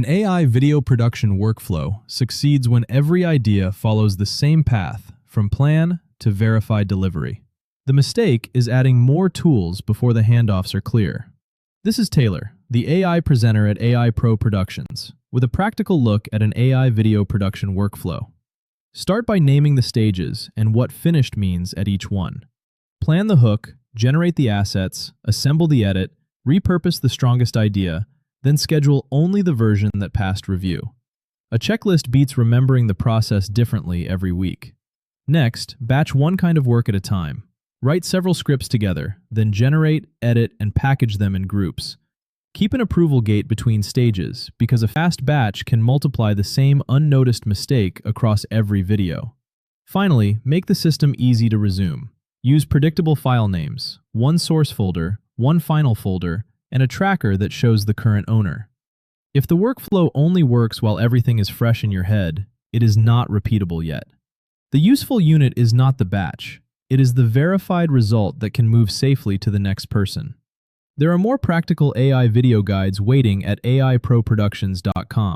An AI video production workflow succeeds when every idea follows the same path from plan to verified delivery. The mistake is adding more tools before the handoffs are clear. This is Taylor, the AI presenter at AI Pro Productions, with a practical look at an AI video production workflow. Start by naming the stages and what finished means at each one. Plan the hook, generate the assets, assemble the edit, repurpose the strongest idea, then schedule only the version that passed review. A checklist beats remembering the process differently every week. Next, batch one kind of work at a time. Write several scripts together, then generate, edit, and package them in groups. Keep an approval gate between stages, because a fast batch can multiply the same unnoticed mistake across every video. Finally, make the system easy to resume. Use predictable file names, one source folder, one final folder, and a tracker that shows the current owner. If the workflow only works while everything is fresh in your head, it is not repeatable yet. The useful unit is not the batch. It is the verified result that can move safely to the next person. There are more practical AI video guides waiting at AIProProductions.com.